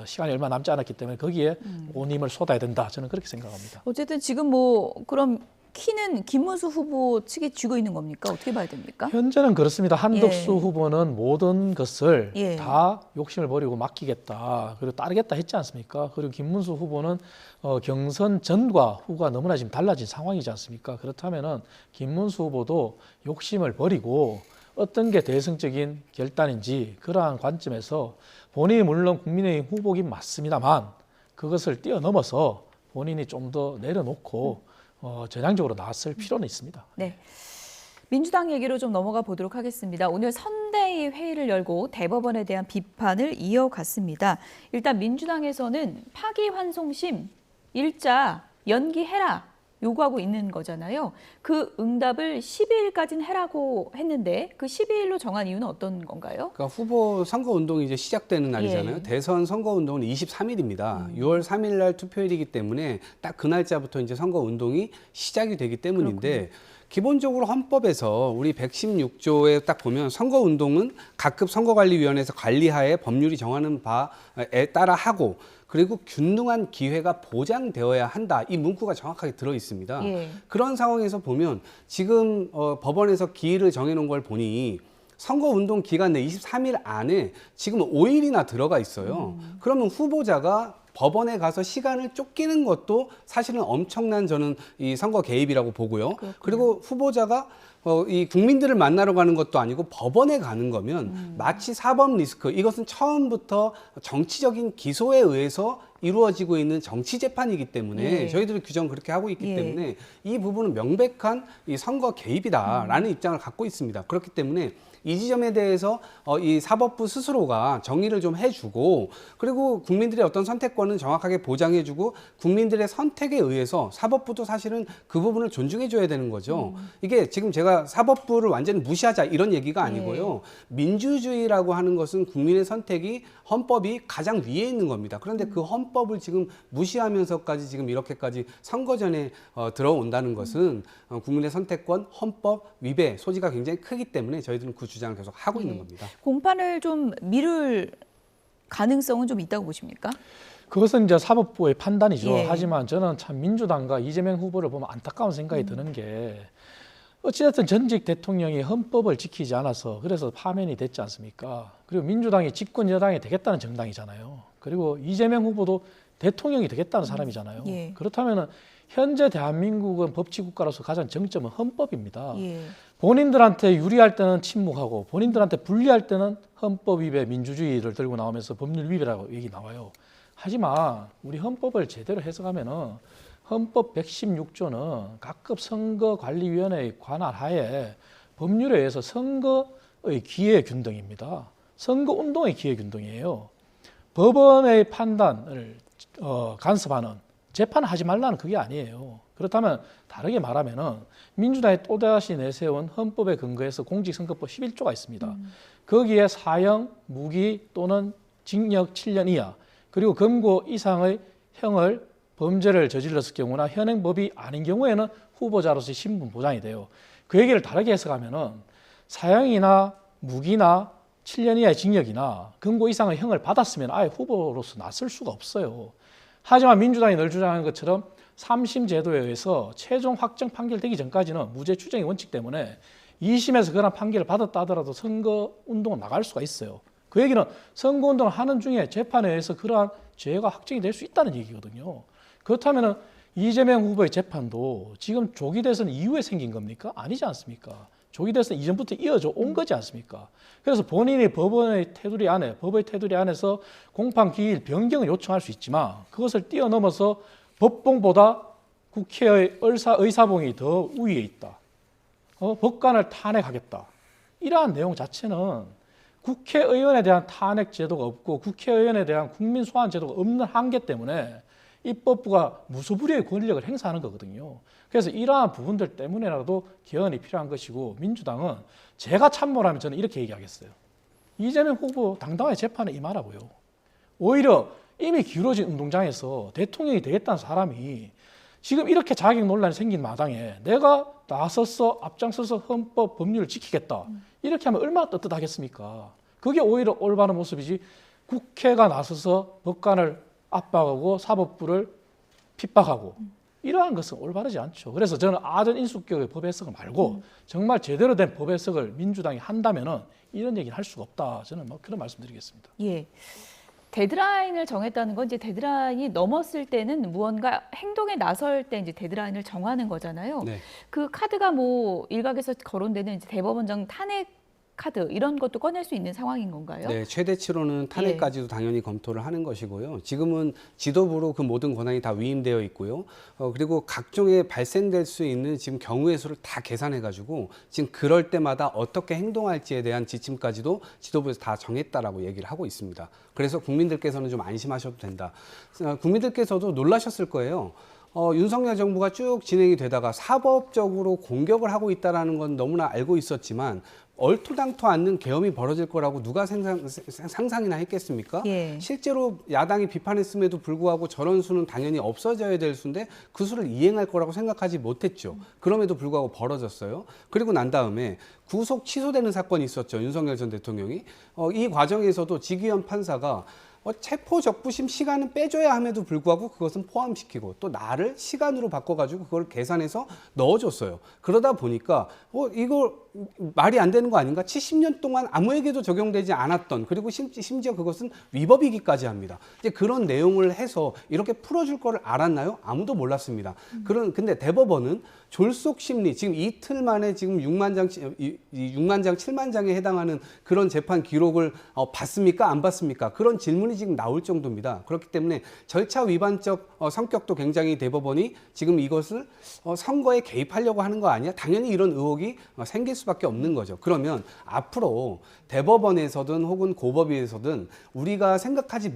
Speaker 2: 시간이 얼마 남지 않았기 때문에 거기에 온 힘을 쏟아야 된다. 저는 그렇게 생각합니다.
Speaker 1: 어쨌든 지금 뭐 그럼 키는 김문수 후보 측이 쥐고 있는 겁니까? 어떻게 봐야 됩니까?
Speaker 2: 현재는 그렇습니다. 한덕수
Speaker 1: 예.
Speaker 2: 후보는 모든 것을
Speaker 1: 예.
Speaker 2: 다 욕심을 버리고 맡기겠다. 그리고 따르겠다 했지 않습니까? 그리고 김문수 후보는 경선 전과 후가 너무나 지금 달라진 상황이지 않습니까? 그렇다면은 김문수 후보도 욕심을 버리고 어떤 게 대승적인 결단인지 그러한 관점에서 본인이 물론 국민의힘 후보긴 맞습니다만 그것을 뛰어넘어서 본인이 좀 더 내려놓고 전향적으로 나왔을 필요는 있습니다.
Speaker 1: 네. 민주당 얘기로 좀 넘어가 보도록 하겠습니다. 오늘 선대위 회의를 열고 대법원에 대한 비판을 이어갔습니다. 일단 민주당에서는 파기환송심 일자 연기해라 요구하고 있는 거잖아요. 그 응답을 12일까지는 해라고 했는데 그 12일로 정한 이유는 어떤 건가요?
Speaker 3: 그러니까 후보 선거 운동이 이제 시작되는 날이잖아요.
Speaker 1: 예.
Speaker 3: 대선 선거 운동은 23일입니다. 6월 3일 날 투표일이기 때문에 딱 그 날짜부터 이제 선거 운동이 시작이 되기 때문인데 기본적으로 헌법에서 우리 116조에 딱 보면 선거 운동은 각급 선거관리위원회에서 관리하에 법률이 정하는 바에 따라 하고 그리고 균등한 기회가 보장되어야 한다. 이 문구가 정확하게 들어 있습니다.
Speaker 1: 예.
Speaker 3: 그런 상황에서 보면 지금 법원에서 기일을 정해놓은 걸 보니 선거운동 기간 내 23일 안에 지금 5일이나 들어가 있어요. 그러면 후보자가 법원에 가서 시간을 쫓기는 것도 사실은 엄청난 저는 이 선거 개입이라고 보고요.
Speaker 1: 그렇군요.
Speaker 3: 그리고 후보자가 이 국민들을 만나러 가는 것도 아니고 법원에 가는 거면 마치 사법 리스크, 이것은 처음부터 정치적인 기소에 의해서 이루어지고 있는 정치 재판이기 때문에
Speaker 1: 예.
Speaker 3: 저희들이 규정 그렇게 하고 있기
Speaker 1: 예.
Speaker 3: 때문에 이 부분은 명백한 이 선거 개입이다라는 입장을 갖고 있습니다. 그렇기 때문에 이 지점에 대해서 이 사법부 스스로가 정의를 좀 해주고 그리고 국민들의 어떤 선택권은 정확하게 보장해주고 국민들의 선택에 의해서 사법부도 사실은 그 부분을 존중해줘야 되는 거죠. 이게 지금 제가 사법부를 완전히 무시하자 이런 얘기가 아니고요. 민주주의라고 하는 것은 국민의 선택이 헌법이 가장 위에 있는 겁니다. 그런데 그 헌법을 지금 무시하면서까지 지금 이렇게까지 선거 전에 들어온다는 것은 국민의 선택권, 헌법 위배 소지가 굉장히 크기 때문에 저희들은 그 주장을 계속 하고 있는 겁니다.
Speaker 1: 공판을 좀 미룰 가능성은 좀 있다고 보십니까?
Speaker 2: 그것은 이제 사법부의 판단이죠.
Speaker 1: 예.
Speaker 2: 하지만 저는 참 민주당과 이재명 후보를 보면 안타까운 생각이 드는 게 어찌됐든 전직 대통령이 헌법을 지키지 않아서 그래서 파면이 됐지 않습니까? 그리고 민주당이 집권 여당이 되겠다는 정당이잖아요. 그리고 이재명 후보도 대통령이 되겠다는 사람이잖아요.
Speaker 1: 예.
Speaker 2: 그렇다면 현재 대한민국은 법치국가로서 가장 정점은 헌법입니다.
Speaker 1: 예.
Speaker 2: 본인들한테 유리할 때는 침묵하고 본인들한테 불리할 때는 헌법 위배, 민주주의를 들고 나오면서 법률 위배라고 얘기 나와요. 하지만 우리 헌법을 제대로 해석하면은 헌법 116조는 각급 선거관리위원회의 관할 하에 법률에 의해서 선거의 기회균등입니다. 선거운동의 기회균등이에요. 법원의 판단을 간섭하는 재판을 하지 말라는 그게 아니에요. 그렇다면 다르게 말하면은 민주당이 또다시 내세운 헌법에 근거해서 공직선거법 11조가 있습니다. 거기에 사형, 무기 또는 징역 7년 이하 그리고 금고 이상의 형을 범죄를 저질렀을 경우나 현행법이 아닌 경우에는 후보자로서의 신분 보장이 돼요. 그 얘기를 다르게 해석하면은 사형이나 무기나 7년 이하의 징역이나 금고 이상의 형을 받았으면 아예 후보로서 나설 수가 없어요. 하지만 민주당이 늘 주장하는 것처럼 3심 제도에 의해서 최종 확정 판결되기 전까지는 무죄 추정의 원칙 때문에 2심에서 그런 판결을 받았다 하더라도 선거운동은 나갈 수가 있어요. 그 얘기는 선거운동을 하는 중에 재판에 의해서 그러한 죄가 확정이 될 수 있다는 얘기거든요. 그렇다면 이재명 후보의 재판도 지금 조기 대선 이후에 생긴 겁니까? 아니지 않습니까? 조기 대선 이전부터 이어져 온 거지 않습니까? 그래서 본인이 법의 테두리 안에서 공판 기일 변경을 요청할 수 있지만 그것을 뛰어넘어서 법봉보다 국회의 의사봉이 더 우위에 있다. 법관을 탄핵하겠다. 이러한 내용 자체는 국회의원에 대한 탄핵 제도가 없고 국회의원에 대한 국민 소환 제도가 없는 한계 때문에 입법부가 무소불위의 권력을 행사하는 거거든요. 그래서 이러한 부분들 때문에라도 개헌이 필요한 것이고 민주당은 제가 참모라면 저는 이렇게 얘기하겠어요. 이재명 후보 당당하게 재판에 임하라고요. 오히려 이미 기울어진 운동장에서 대통령이 되겠다는 사람이 지금 이렇게 자격 논란이 생긴 마당에 내가 나서서 앞장서서 헌법 법률을 지키겠다. 이렇게 하면 얼마나 떳떳하겠습니까? 그게 오히려 올바른 모습이지 국회가 나서서 법관을 압박하고 사법부를 핍박하고 이러한 것은 올바르지 않죠. 그래서 저는 아전 인수격의 법 해석을 말고 정말 제대로 된 법 해석을 민주당이 한다면은 이런 얘기를 할 수가 없다. 저는 뭐 그런 말씀드리겠습니다.
Speaker 1: 예. 데드라인을 정했다는 건 이제 데드라인이 넘었을 때는 무언가 행동에 나설 때 이제 데드라인을 정하는 거잖아요.
Speaker 3: 네.
Speaker 1: 그 카드가 뭐 일각에서 거론되는 이제 대법원장 탄핵 카드 이런 것도 꺼낼 수 있는 상황인 건가요?
Speaker 3: 네, 최대치로는 탄핵까지도 당연히 검토를 하는 것이고요. 지금은 지도부로 그 모든 권한이 다 위임되어 있고요. 그리고 각종의 발생될 수 있는 지금 경우의 수를 다 계산해가지고 지금 그럴 때마다 어떻게 행동할지에 대한 지침까지도 지도부에서 다 정했다라고 얘기를 하고 있습니다. 그래서 국민들께서는 좀 안심하셔도 된다. 국민들께서도 놀라셨을 거예요. 윤석열 정부가 쭉 진행이 되다가 사법적으로 공격을 하고 있다는 건 너무나 알고 있었지만 얼토당토 않는 계엄이 벌어질 거라고 누가 상상이나 했겠습니까?
Speaker 1: 예.
Speaker 3: 실제로 야당이 비판했음에도 불구하고 저런 수는 당연히 없어져야 될 수인데 그 수를 이행할 거라고 생각하지 못했죠. 그럼에도 불구하고 벌어졌어요. 그리고 난 다음에 구속 취소되는 사건이 있었죠. 윤석열 전 대통령이. 이 과정에서도 지기현 판사가 체포 적부심 시간은 빼줘야 함에도 불구하고 그것은 포함시키고 또 날을 시간으로 바꿔가지고 그걸 계산해서 넣어줬어요. 그러다 보니까 이거 말이 안 되는 거 아닌가? 70년 동안 아무에게도 적용되지 않았던 그리고 심지어 그것은 위법이기까지 합니다. 이제 그런 내용을 해서 이렇게 풀어줄 거를 알았나요? 아무도 몰랐습니다. 근데 대법원은 졸속 심리 지금 이틀 만에 지금 6만 장, 7만 장에 해당하는 그런 재판 기록을 봤습니까? 안 봤습니까? 그런 질문이 지금 나올 정도입니다. 그렇기 때문에 절차 위반적 성격도 굉장히 대법원이 지금 이것을 선거에 개입하려고 하는 거 아니야? 당연히 이런 의혹이 생길 수 수밖에 없는 거죠. 그러면 앞으로 대법원에서든 혹은 고법위에서든 우리가 생각하지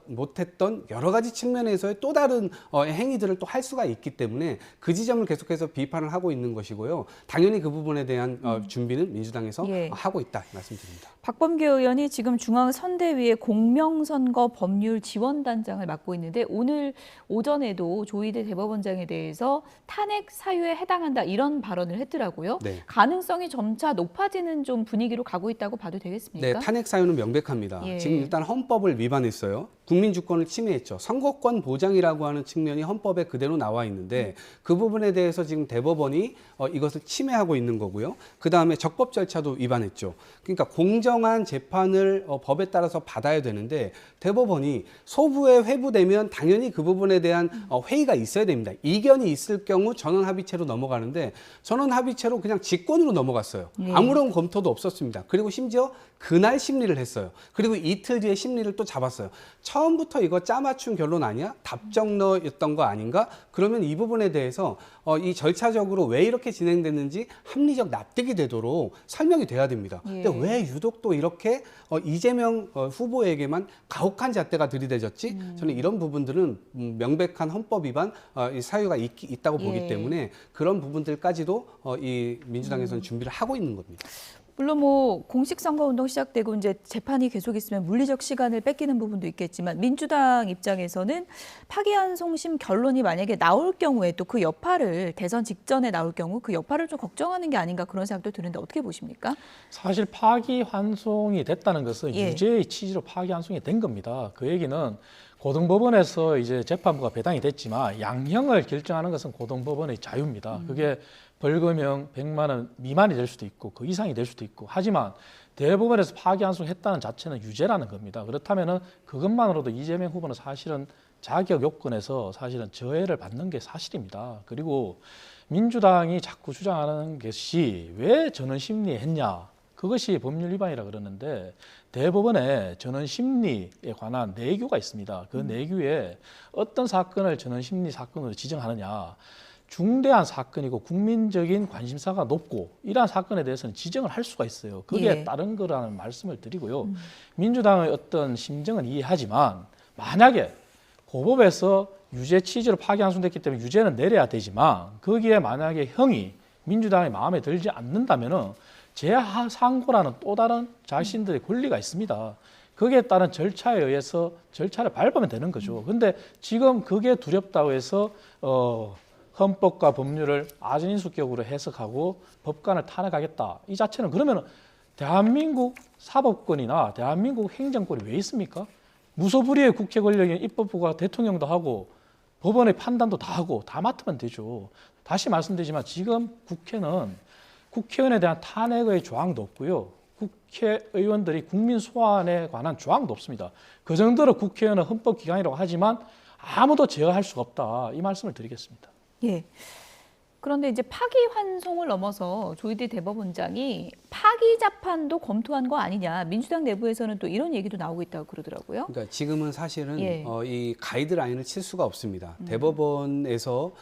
Speaker 3: 못했던 여러 가지 측면에서의 또 다른 행위들을 또 할 수가 있기 때문에 그 지점을 계속해서 비판을 하고 있는 것이고요. 당연히 그 부분에 대한 준비는 민주당에서
Speaker 1: 예.
Speaker 3: 하고 있다 말씀드립니다.
Speaker 1: 박범계 의원이 지금 중앙선대위의 공명선거 법률 지원단장을 맡고 있는데 오늘 오전에도 조희대 대법원장에 대해서 탄핵 사유에 해당한다 이런 발언을 했더라고요.
Speaker 3: 네.
Speaker 1: 가능성이 점차 높아지는 좀 분위기로 가고 있다고 봐도 되겠습니까?
Speaker 3: 네, 탄핵 사유는 명백합니다.
Speaker 1: 예.
Speaker 3: 지금 일단 헌법을 위반했어요. 국민 주권을 침해했죠. 선거권 보장이라고 하는 측면이 헌법에 그대로 나와 있는데 그 부분에 대해서 지금 대법원이 이것을 침해하고 있는 거고요. 그다음에 적법 절차도 위반했죠. 그러니까 공정한 재판을 법에 따라서 받아야 되는데 대법원이 소부에 회부되면 당연히 그 부분에 대한 회의가 있어야 됩니다. 이견이 있을 경우 전원 합의체로 넘어가는데 전원 합의체로 그냥 직권으로 넘어갔어요.
Speaker 1: 예.
Speaker 3: 아무런 검토도 없었습니다. 그리고 심지어 그날 심리를 했어요. 그리고 이틀 뒤에 심리를 또 잡았어요. 처음부터 이거 짜맞춘 결론 아니야? 답정너였던 거 아닌가? 그러면 이 부분에 대해서 이 절차적으로 왜 이렇게 진행됐는지 합리적 납득이 되도록 설명이 돼야 됩니다.
Speaker 1: 예.
Speaker 3: 근데 왜 유독 또 이렇게 이재명 후보에게만 가혹한 잣대가 들이대졌지? 저는 이런 부분들은 명백한 헌법 위반 이 사유가 있다고 보기
Speaker 1: 예.
Speaker 3: 때문에 그런 부분들까지도 이 민주당에서는 준비를 하고 있는 겁니다.
Speaker 1: 물론 뭐 공식 선거 운동 시작되고 이제 재판이 계속 있으면 물리적 시간을 뺏기는 부분도 있겠지만 민주당 입장에서는 파기환송심 결론이 만약에 나올 경우에 또 그 여파를 대선 직전에 나올 경우 그 여파를 좀 걱정하는 게 아닌가 그런 생각도 드는데 어떻게 보십니까?
Speaker 2: 사실 파기환송이 됐다는 것은
Speaker 1: 예.
Speaker 2: 유죄의 취지로 파기환송이 된 겁니다. 그 얘기는 고등법원에서 이제 재판부가 배당이 됐지만 양형을 결정하는 것은 고등법원의 자유입니다. 그게 벌금형 100만 원 미만이 될 수도 있고 그 이상이 될 수도 있고 하지만 대법원에서 파기환송했다는 자체는 유죄라는 겁니다. 그렇다면은 그것만으로도 이재명 후보는 사실은 자격 요건에서 사실은 저해를 받는 게 사실입니다. 그리고 민주당이 자꾸 주장하는 것이 왜 전원심리에 했냐? 그것이 법률 위반이라 그러는데 대법원에 전원심리에 관한 내규가 있습니다. 그 내규에 어떤 사건을 전원심리 사건으로 지정하느냐. 중대한 사건이고 국민적인 관심사가 높고 이러한 사건에 대해서는 지정을 할 수가 있어요. 그게
Speaker 1: 예.
Speaker 2: 다른 거라는 말씀을 드리고요. 민주당의 어떤 심정은 이해하지만 만약에 고법에서 유죄 취지로 파기환송됐기 때문에 유죄는 내려야 되지만 거기에 만약에 형이 민주당의 마음에 들지 않는다면은 재상고라는 또 다른 자신들의 권리가 있습니다. 거기에 따른 절차에 의해서 절차를 밟으면 되는 거죠. 근데 지금 그게 두렵다고 해서 헌법과 법률을 아전인수격으로 해석하고 법관을 탄핵하겠다. 이 자체는 그러면 대한민국 사법권이나 대한민국 행정권이 왜 있습니까? 무소불위의 국회 권력인 입법부가 대통령도 하고 법원의 판단도 다 하고 다 맡으면 되죠. 다시 말씀드리지만 지금 국회는 국회의원에 대한 탄핵의 조항도 없고요. 국회의원들이 국민 소환에 관한 조항도 없습니다. 그 정도로 국회의원은 헌법기관이라고 하지만 아무도 제어할 수가 없다. 이 말씀을 드리겠습니다.
Speaker 1: 예. 그런데 이제 파기환송을 넘어서 조희대 대법원장이 파기자판도 검토한 거 아니냐. 민주당 내부에서는 또 이런 얘기도 나오고 있다고 그러더라고요.
Speaker 3: 그러니까 지금은 사실은
Speaker 1: 예.
Speaker 3: 이 가이드라인을 칠 수가 없습니다. 대법원에서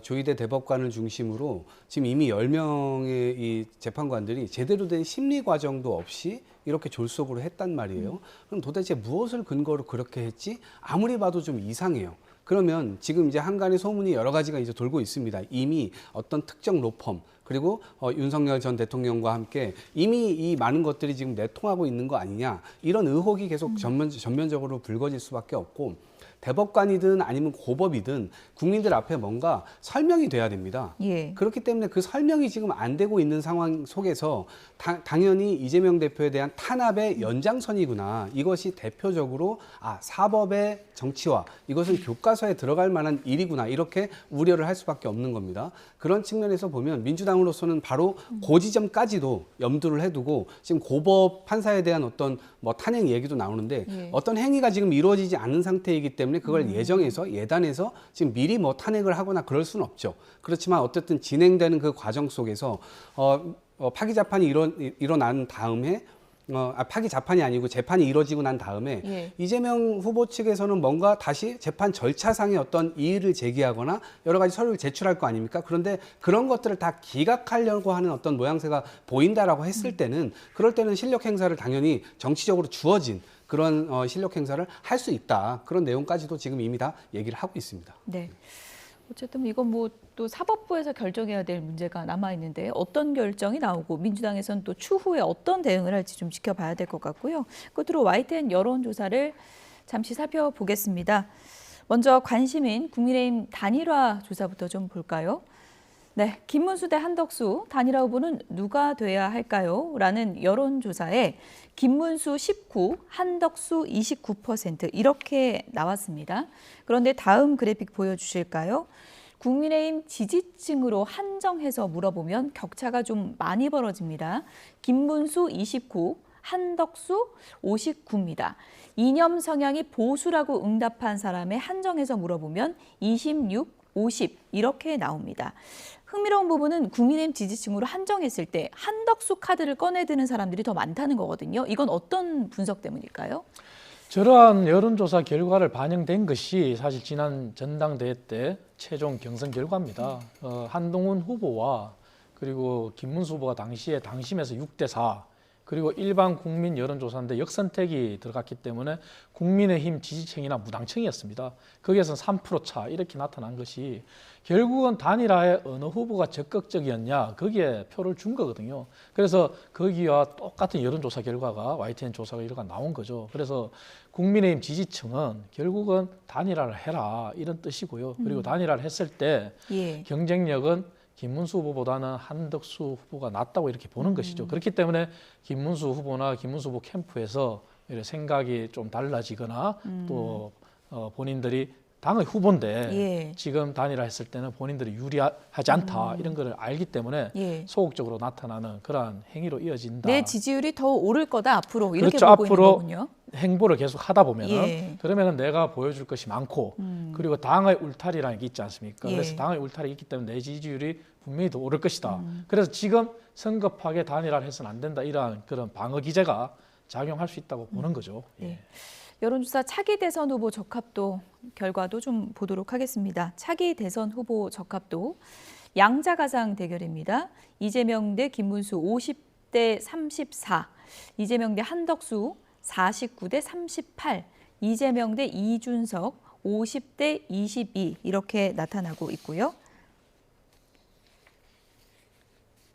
Speaker 3: 조희대 대법관을 중심으로 지금 이미 10명의 이 재판관들이 제대로 된 심리 과정도 없이 이렇게 졸속으로 했단 말이에요. 그럼 도대체 무엇을 근거로 그렇게 했지? 아무리 봐도 좀 이상해요. 그러면 지금 이제 한간에 소문이 여러 가지가 이제 돌고 있습니다. 이미 어떤 특정 로펌 그리고 윤석열 전 대통령과 함께 이미 이 많은 것들이 지금 내통하고 있는 거 아니냐 이런 의혹이 계속 전면적으로 불거질 수밖에 없고 대법관이든 아니면 고법이든 국민들 앞에 뭔가 설명이 돼야 됩니다.
Speaker 1: 예.
Speaker 3: 그렇기 때문에 그 설명이 지금 안 되고 있는 상황 속에서 당연히 이재명 대표에 대한 탄압의 연장선이구나. 이것이 대표적으로 사법의 정치화, 이것은 교과서에 들어갈 만한 일이구나. 이렇게 우려를 할 수밖에 없는 겁니다. 그런 측면에서 보면 민주당으로서는 바로 그 지점까지도 염두를 해두고 지금 고법 판사에 대한 어떤 뭐 탄핵 얘기도 나오는데
Speaker 1: 예.
Speaker 3: 어떤 행위가 지금 이루어지지 않은 상태이기 때문에 그걸 예정해서 예단해서 지금 미리 뭐 탄핵을 하거나 그럴 수는 없죠. 그렇지만 어쨌든 진행되는 그 과정 속에서 파기자판이 일어난 다음에 파기 자판이 아니고 재판이 이루어지고 난 다음에
Speaker 1: 예.
Speaker 3: 이재명 후보 측에서는 뭔가 다시 재판 절차상의 어떤 이의를 제기하거나 여러 가지 서류를 제출할 거 아닙니까? 그런데 그런 것들을 다 기각하려고 하는 어떤 모양새가 보인다라고 했을 때는 그럴 때는 실력 행사를 당연히 정치적으로 주어진 그런 실력 행사를 할 수 있다. 그런 내용까지도 지금 이미 다 얘기를 하고 있습니다.
Speaker 1: 네. 어쨌든 이건 뭐 또 사법부에서 결정해야 될 문제가 남아 있는데 어떤 결정이 나오고 민주당에서는 또 추후에 어떤 대응을 할지 좀 지켜봐야 될 것 같고요. 끝으로 YTN 여론조사를 잠시 살펴보겠습니다. 먼저 관심인 국민의힘 단일화 조사부터 좀 볼까요? 네, 김문수 대 한덕수 단일화 후보는 누가 돼야 할까요? 라는 여론조사에 김문수 19, 한덕수 29% 이렇게 나왔습니다. 그런데 다음 그래픽 보여주실까요? 국민의힘 지지층으로 한정해서 물어보면 격차가 좀 많이 벌어집니다. 김문수 29, 한덕수 59입니다. 이념 성향이 보수라고 응답한 사람에 한정해서 물어보면 26, 50 이렇게 나옵니다. 흥미로운 부분은 국민의힘 지지층으로 한정했을 때 한덕수 카드를 꺼내드는 사람들이 더 많다는 거거든요. 이건 어떤 분석 때문일까요?
Speaker 2: 저러한 여론조사 결과를 반영된 것이 사실 지난 전당대회 때 최종 경선 결과입니다. 한동훈 후보와 그리고 김문수 후보가 당시에 당심에서 6대4 그리고 일반 국민 여론조사인데 역선택이 들어갔기 때문에 국민의힘 지지층이나 무당층이었습니다. 거기에서 3% 차 이렇게 나타난 것이 결국은 단일화에 어느 후보가 적극적이었냐 거기에 표를 준 거거든요. 그래서 거기와 똑같은 여론조사 결과가 YTN 조사 결과가 나온 거죠. 그래서 국민의힘 지지층은 결국은 단일화를 해라 이런 뜻이고요. 그리고 단일화를 했을 때
Speaker 1: 예.
Speaker 2: 경쟁력은 김문수 후보보다는 한덕수 후보가 낫다고 이렇게 보는 것이죠. 그렇기 때문에 김문수 후보나 김문수 후보 캠프에서 생각이 좀 달라지거나 또 본인들이 당의 후보인데
Speaker 1: 예.
Speaker 2: 지금 단일화했을 때는 본인들이 유리하지 않다 이런 걸 알기 때문에
Speaker 1: 예.
Speaker 2: 소극적으로 나타나는 그러한 행위로 이어진다.
Speaker 1: 내 지지율이 더 오를 거다 앞으로 이렇게
Speaker 2: 그렇죠.
Speaker 1: 보고
Speaker 2: 앞으로
Speaker 1: 있는 거군요.
Speaker 2: 행보를 계속 하다 보면은
Speaker 1: 예.
Speaker 2: 그러면은 내가 보여줄 것이 많고 그리고 당의 울타리라는 게 있지 않습니까?
Speaker 1: 예.
Speaker 2: 그래서 당의 울타리 있기 때문에 내 지지율이 분명히 더 오를 것이다. 그래서 지금 성급하게 단일화를 해서는 안 된다 이러한 그런 방어 기제가 작용할 수 있다고 보는 거죠. 예.
Speaker 1: 네. 여론조사 차기 대선 후보 적합도 결과도 좀 보도록 하겠습니다. 차기 대선 후보 적합도 양자가상 대결입니다. 이재명 대 김문수 50대 34, 이재명 대 한덕수 49대 38, 이재명 대 이준석 50대 22 이렇게 나타나고 있고요.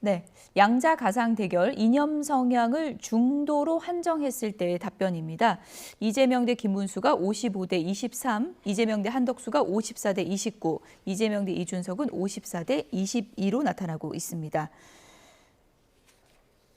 Speaker 1: 네, 양자 가상 대결 이념 성향을 중도로 한정했을 때의 답변입니다. 이재명 대 김문수가 55대 23, 이재명 대 한덕수가 54대 29, 이재명 대 이준석은 54대 22로 나타나고 있습니다.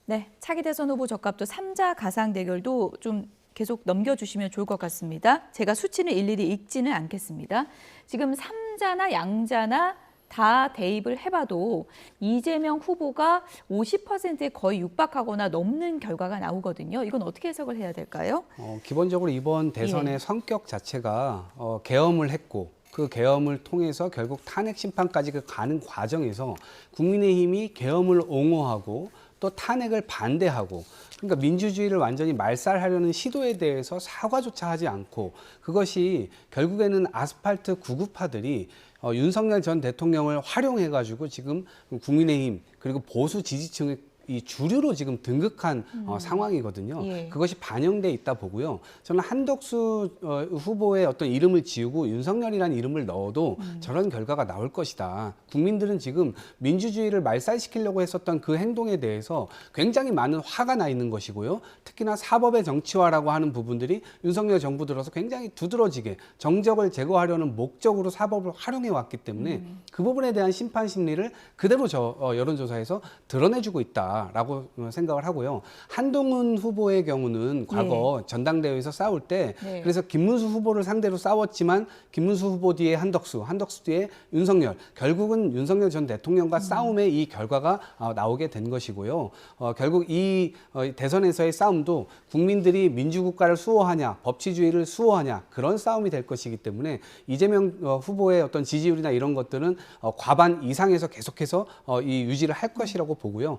Speaker 1: 네, 차기 대선 후보 적합도 3자 가상 대결도 좀 계속 넘겨주시면 좋을 것 같습니다. 제가 수치는 일일이 읽지는 않겠습니다. 지금 3자나 양자나 다 대입을 해봐도 이재명 후보가 50%에 거의 육박하거나 넘는 결과가 나오거든요. 이건 어떻게 해석을 해야 될까요?
Speaker 3: 기본적으로 이번 대선의
Speaker 1: 예.
Speaker 3: 성격 자체가 계엄을 했고 그 계엄을 통해서 결국 탄핵 심판까지 가는 과정에서 국민의힘이 계엄을 옹호하고 또 탄핵을 반대하고 그러니까 민주주의를 완전히 말살하려는 시도에 대해서 사과조차 하지 않고 그것이 결국에는 아스팔트 구구파들이 윤석열 전 대통령을 활용해가지고 지금 국민의힘 그리고 보수 지지층의 이 주류로 지금 등극한 상황이거든요.
Speaker 1: 예.
Speaker 3: 그것이 반영돼 있다 보고요. 저는 한덕수 후보의 어떤 이름을 지우고 윤석열이라는 이름을 넣어도 저런 결과가 나올 것이다. 국민들은 지금 민주주의를 말살시키려고 했었던 그 행동에 대해서 굉장히 많은 화가 나 있는 것이고요. 특히나 사법의 정치화라고 하는 부분들이 윤석열 정부 들어서 굉장히 두드러지게 정적을 제거하려는 목적으로 사법을 활용해 왔기 때문에 그 부분에 대한 심판 심리를 그대로 여론조사에서 드러내주고 있다. 라고 생각을 하고요. 한동훈 후보의 경우는 과거 전당대회에서 싸울 때 그래서 김문수 후보를 상대로 싸웠지만 김문수 후보 뒤에 한덕수 뒤에 윤석열 결국은 윤석열 전 대통령과 싸움의 이 결과가 나오게 된 것이고요. 결국 이 대선에서의 싸움도 국민들이 민주국가를 수호하냐 법치주의를 수호하냐 그런 싸움이 될 것이기 때문에 이재명 후보의 어떤 지지율이나 이런 것들은 과반 이상에서 계속해서 이 유지를 할 것이라고 보고요.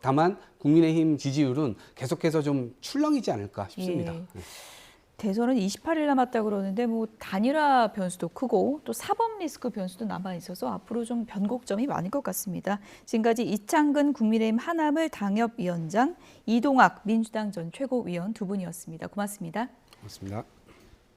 Speaker 3: 다만 국민의힘 지지율은 계속해서 좀 출렁이지 않을까 싶습니다.
Speaker 1: 예. 대선은 28일 남았다 그러는데 뭐 단일화 변수도 크고 또 사법 리스크 변수도 남아 있어서 앞으로 좀 변곡점이 많을 것 같습니다. 지금까지 이창근 국민의힘 하남을 당협위원장, 이동학 민주당 전 최고위원 두 분이었습니다. 고맙습니다.
Speaker 3: 고맙습니다.